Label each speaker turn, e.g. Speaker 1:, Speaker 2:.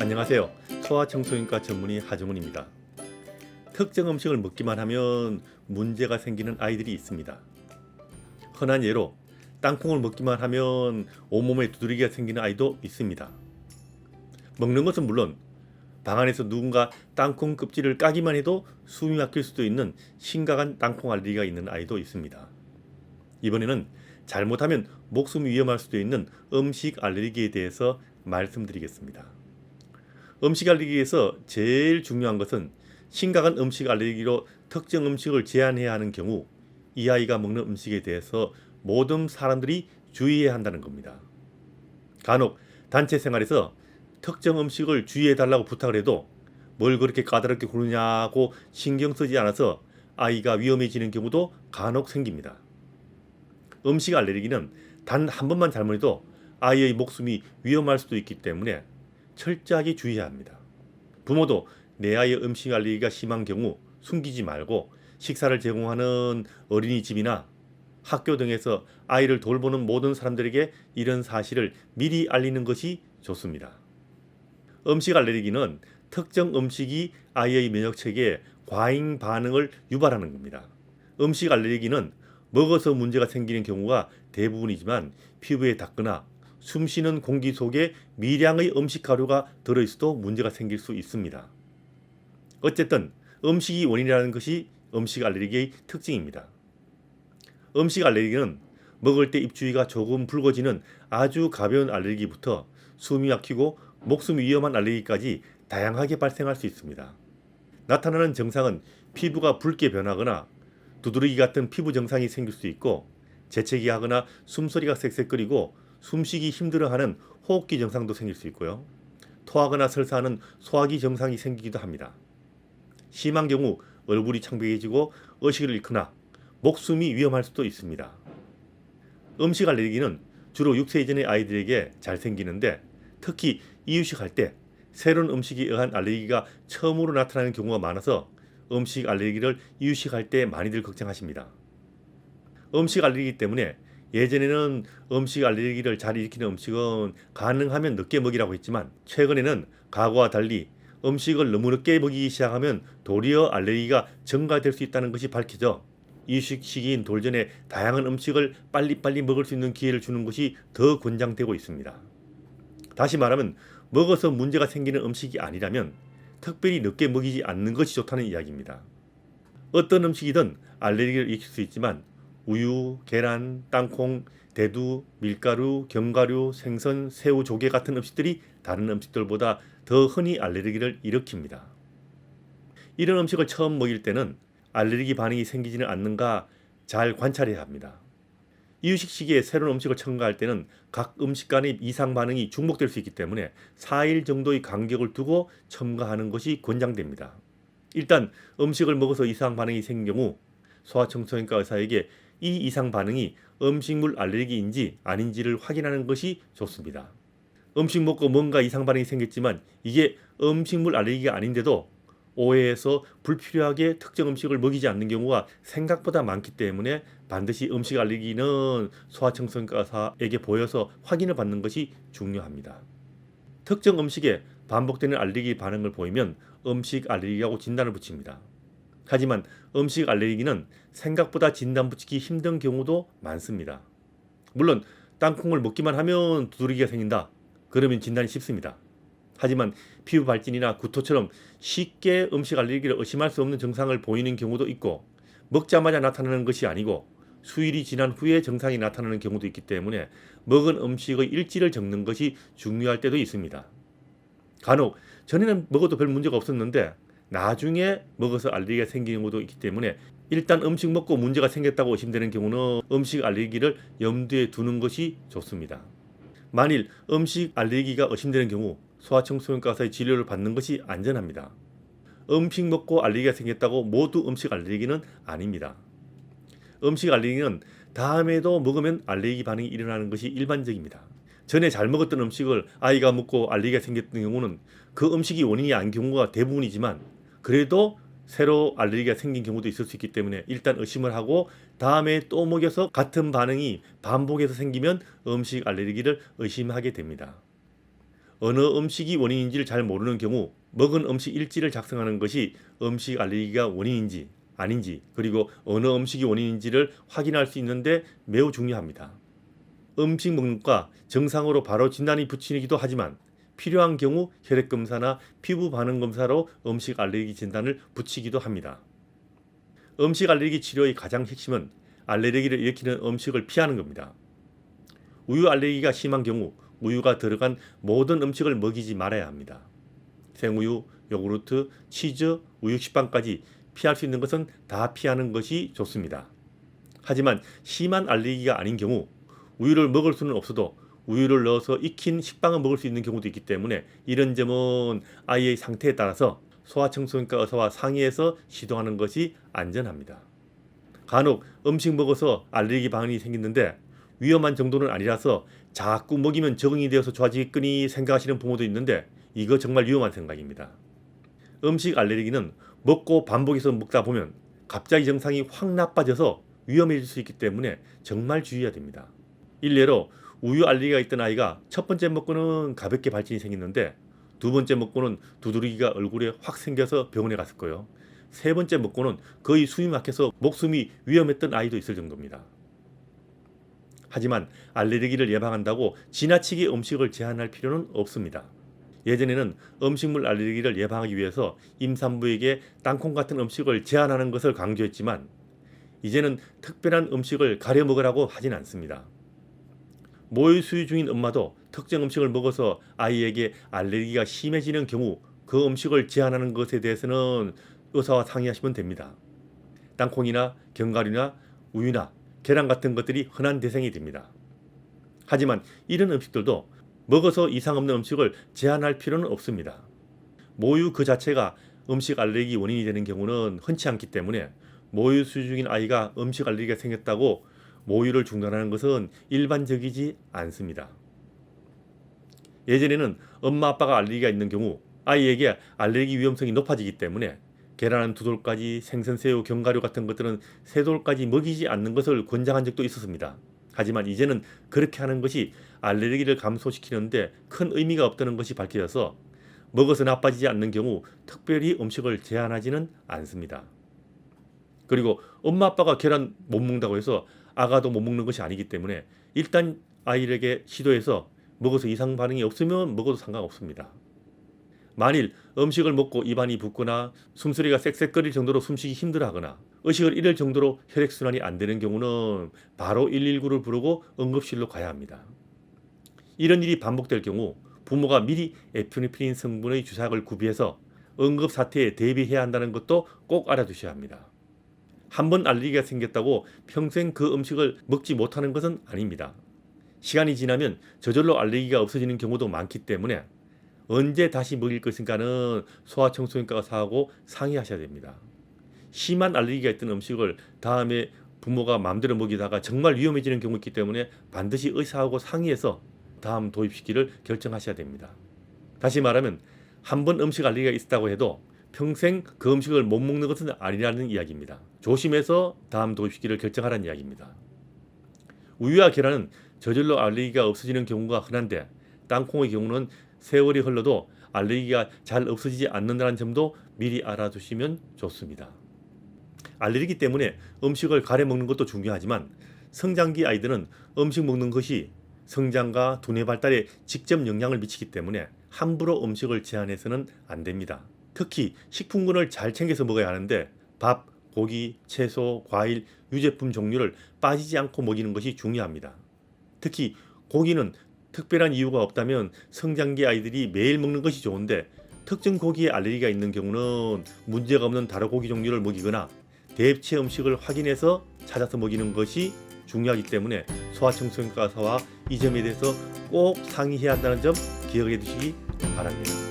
Speaker 1: 안녕하세요. 소아청소년과 전문의 하정훈입니다. 특정 음식을 먹기만 하면 문제가 생기는 아이들이 있습니다. 흔한 예로 땅콩을 먹기만 하면 온몸에 두드러기가 생기는 아이도 있습니다. 먹는 것은 물론 방 안에서 누군가 땅콩 껍질을 까기만 해도 숨이 막힐 수도 있는 심각한 땅콩 알레르기가 있는 아이도 있습니다. 이번에는 잘못하면 목숨이 위험할 수도 있는 음식 알레르기에 대해서 말씀드리겠습니다. 음식 알레르기에서 제일 중요한 것은 심각한 음식 알레르기로 특정 음식을 제한해야 하는 경우 이 아이가 먹는 음식에 대해서 모든 사람들이 주의해야 한다는 겁니다. 간혹 단체 생활에서 특정 음식을 주의해달라고 부탁을 해도 뭘 그렇게 까다롭게 고르냐고 신경 쓰지 않아서 아이가 위험해지는 경우도 간혹 생깁니다. 음식 알레르기는 단 한 번만 잘못해도 아이의 목숨이 위험할 수도 있기 때문에 철저하게 주의해야 합니다. 부모도 내 아이의 음식 알레르기가 심한 경우 숨기지 말고 식사를 제공하는 어린이집이나 학교 등에서 아이를 돌보는 모든 사람들에게 이런 사실을 미리 알리는 것이 좋습니다. 음식 알레르기는 특정 음식이 아이의 면역체계에 과잉 반응을 유발하는 겁니다. 음식 알레르기는 먹어서 문제가 생기는 경우가 대부분이지만 피부에 닿거나 숨쉬는 공기 속에 미량의 음식 가루가 들어있어도 문제가 생길 수 있습니다. 어쨌든 음식이 원인이라는 것이 음식 알레르기의 특징입니다. 음식 알레르기는 먹을 때 입주위가 조금 붉어지는 아주 가벼운 알레르기부터 숨이 막히고 목숨이 위험한 알레르기까지 다양하게 발생할 수 있습니다. 나타나는 증상은 피부가 붉게 변하거나 두드러기 같은 피부 증상이 생길 수 있고 재채기 하거나 숨소리가 쌕쌕거리고 숨쉬기 힘들어하는 호흡기 증상도 생길 수 있고요. 토하거나 설사하는 소화기 증상이 생기기도 합니다. 심한 경우 얼굴이 창백해지고 의식을 잃거나 목숨이 위험할 수도 있습니다. 음식 알레르기는 주로 6세 이전의 아이들에게 잘 생기는데 특히 이유식할 때 새로운 음식에 의한 알레르기가 처음으로 나타나는 경우가 많아서 음식 알레르기를 이유식할 때 많이들 걱정하십니다. 음식 알레르기 때문에 예전에는 음식 알레르기를 잘 일으키는 음식은 가능하면 늦게 먹이라고 했지만 최근에는 과거와 달리 음식을 너무 늦게 먹이기 시작하면 도리어 알레르기가 증가될 수 있다는 것이 밝혀져 이유식 시기인 돌 전에 다양한 음식을 빨리빨리 먹을 수 있는 기회를 주는 것이 더 권장되고 있습니다. 다시 말하면 먹어서 문제가 생기는 음식이 아니라면 특별히 늦게 먹이지 않는 것이 좋다는 이야기입니다. 어떤 음식이든 알레르기를 일으킬 수 있지만 우유, 계란, 땅콩, 대두, 밀가루, 견과류, 생선, 새우, 조개 같은 음식들이 다른 음식들보다 더 흔히 알레르기를 일으킵니다. 이런 음식을 처음 먹일 때는 알레르기 반응이 생기지는 않는가 잘 관찰해야 합니다. 이유식 시기에 새로운 음식을 첨가할 때는 각 음식 간의 이상 반응이 중복될 수 있기 때문에 4일 정도의 간격을 두고 첨가하는 것이 권장됩니다. 일단 음식을 먹어서 이상 반응이 생긴 경우 소아청소년과 의사에게 이 이상 반응이 음식물 알레르기인지 아닌지를 확인하는 것이 좋습니다. 음식 먹고 뭔가 이상 반응이 생겼지만 이게 음식물 알레르기가 아닌데도 오해해서 불필요하게 특정 음식을 먹이지 않는 경우가 생각보다 많기 때문에 반드시 음식 알레르기는 소아청소년과 의사에게 보여서 확인을 받는 것이 중요합니다. 특정 음식에 반복되는 알레르기 반응을 보이면 음식 알레르기라고 진단을 붙입니다. 하지만 음식 알레르기는 생각보다 진단 붙이기 힘든 경우도 많습니다. 물론 땅콩을 먹기만 하면 두드러기가 생긴다. 그러면 진단이 쉽습니다. 하지만 피부 발진이나 구토처럼 쉽게 음식 알레르기를 의심할 수 없는 증상을 보이는 경우도 있고 먹자마자 나타나는 것이 아니고 수일이 지난 후에 증상이 나타나는 경우도 있기 때문에 먹은 음식의 일지를 적는 것이 중요할 때도 있습니다. 간혹 전에는 먹어도 별 문제가 없었는데 나중에 먹어서 알레르기가 생기는 경우도 있기 때문에 일단 음식 먹고 문제가 생겼다고 의심되는 경우는 음식 알레르기를 염두에 두는 것이 좋습니다. 만일 음식 알레르기가 의심되는 경우 소아청소년과 의사의 진료를 받는 것이 안전합니다. 음식 먹고 알레르기가 생겼다고 모두 음식 알레르기는 아닙니다. 음식 알레르기는 다음에도 먹으면 알레르기 반응이 일어나는 것이 일반적입니다. 전에 잘 먹었던 음식을 아이가 먹고 알레르기가 생겼던 경우는 그 음식이 원인이 아닌 경우가 대부분이지만 그래도 새로 알레르기가 생긴 경우도 있을 수 있기 때문에 일단 의심을 하고 다음에 또 먹여서 같은 반응이 반복해서 생기면 음식 알레르기를 의심하게 됩니다. 어느 음식이 원인인지를 잘 모르는 경우 먹은 음식 일지를 작성하는 것이 음식 알레르기가 원인인지 아닌지, 그리고 어느 음식이 원인인지를 확인할 수 있는데 매우 중요합니다. 음식 먹는 것과 정상으로 바로 진단이 붙이기도 하지만 필요한 경우 혈액검사나 피부 반응 검사로 음식 알레르기 진단을 붙이기도 합니다. 음식 알레르기 치료의 가장 핵심은 알레르기를 일으키는 음식을 피하는 겁니다. 우유 알레르기가 심한 경우 우유가 들어간 모든 음식을 먹이지 말아야 합니다. 생우유, 요구르트, 치즈, 우유 식빵까지 피할 수 있는 것은 다 피하는 것이 좋습니다. 하지만 심한 알레르기가 아닌 경우 우유를 먹을 수는 없어도 우유를 넣어서 익힌 식빵을 먹을 수 있는 경우도 있기 때문에 이런 점은 아이의 상태에 따라서 소아청소년과 의사와 상의해서 시도하는 것이 안전합니다. 간혹 음식 먹어서 알레르기 반응이 생겼는데 위험한 정도는 아니라서 자꾸 먹이면 적응이 되어서 좋아지겠거니 생각하시는 부모도 있는데 이거 정말 위험한 생각입니다. 음식 알레르기는 먹고 반복해서 먹다 보면 갑자기 증상이 확 나빠져서 위험해질 수 있기 때문에 정말 주의해야 됩니다. 일례로 우유 알레르기가 있던 아이가 첫 번째 먹고는 가볍게 발진이 생겼는데 두 번째 먹고는 두드러기가 얼굴에 확 생겨서 병원에 갔었고요. 세 번째 먹고는 거의 숨이 막혀서 목숨이 위험했던 아이도 있을 정도입니다. 하지만 알레르기를 예방한다고 지나치게 음식을 제한할 필요는 없습니다. 예전에는 음식물 알레르기를 예방하기 위해서 임산부에게 땅콩 같은 음식을 제한하는 것을 강조했지만 이제는 특별한 음식을 가려 먹으라고 하진 않습니다. 모유 수유 중인 엄마도 특정 음식을 먹어서 아이에게 알레르기가 심해지는 경우 그 음식을 제한하는 것에 대해서는 의사와 상의하시면 됩니다. 땅콩이나 견과류나 우유나 계란 같은 것들이 흔한 대상이 됩니다. 하지만 이런 음식들도 먹어서 이상 없는 음식을 제한할 필요는 없습니다. 모유 그 자체가 음식 알레르기 원인이 되는 경우는 흔치 않기 때문에 모유 수유 중인 아이가 음식 알레르기가 생겼다고 모유를 중단하는 것은 일반적이지 않습니다. 예전에는 엄마 아빠가 알레르기가 있는 경우 아이에게 알레르기 위험성이 높아지기 때문에 계란 2돌까지 생선새우 견과류 같은 것들은 3돌까지 먹이지 않는 것을 권장한 적도 있었습니다. 하지만 이제는 그렇게 하는 것이 알레르기를 감소시키는데 큰 의미가 없다는 것이 밝혀져서 먹어서 나빠지지 않는 경우 특별히 음식을 제한하지는 않습니다. 그리고 엄마 아빠가 계란 못 먹는다고 해서 아가도 못 먹는 것이 아니기 때문에 일단 아이에게 시도해서 먹어서 이상 반응이 없으면 먹어도 상관없습니다. 만일 음식을 먹고 입안이 붓거나 숨소리가 쌕쌕거릴 정도로 숨쉬기 힘들어하거나 의식을 잃을 정도로 혈액순환이 안 되는 경우는 바로 119를 부르고 응급실로 가야 합니다. 이런 일이 반복될 경우 부모가 미리 에피네프린 성분의 주사약을 구비해서 응급사태에 대비해야 한다는 것도 꼭 알아두셔야 합니다. 한번 알레르기가 생겼다고 평생 그 음식을 먹지 못하는 것은 아닙니다. 시간이 지나면 저절로 알레르기가 없어지는 경우도 많기 때문에 언제 다시 먹일 것인가는 소아청소년과 의사하고 상의하셔야 됩니다. 심한 알레르기가 있던 음식을 다음에 부모가 마음대로 먹이다가 정말 위험해지는 경우 있기 때문에 반드시 의사하고 상의해서 다음 도입 시기를 결정하셔야 됩니다. 다시 말하면 한번 음식 알레르기가 있었다고 해도 평생 그 음식을 못 먹는 것은 아니라는 이야기입니다. 조심해서 다음 도입 시기를 결정하라는 이야기입니다. 우유와 계란은 저절로 알레르기가 없어지는 경우가 흔한데 땅콩의 경우는 세월이 흘러도 알레르기가 잘 없어지지 않는다는 점도 미리 알아두시면 좋습니다. 알레르기 때문에 음식을 가려 먹는 것도 중요하지만 성장기 아이들은 음식 먹는 것이 성장과 두뇌 발달에 직접 영향을 미치기 때문에 함부로 음식을 제한해서는 안 됩니다. 특히 식품군을 잘 챙겨서 먹어야 하는데 밥, 고기, 채소, 과일, 유제품 종류를 빠지지 않고 먹이는 것이 중요합니다. 특히 고기는 특별한 이유가 없다면 성장기 아이들이 매일 먹는 것이 좋은데 특정 고기에 알레르기가 있는 경우는 문제가 없는 다른 고기 종류를 먹이거나 대체 음식을 확인해서 찾아서 먹이는 것이 중요하기 때문에 소아청소년과 의사와 이 점에 대해서 꼭 상의해야 한다는 점 기억해 두시기 바랍니다.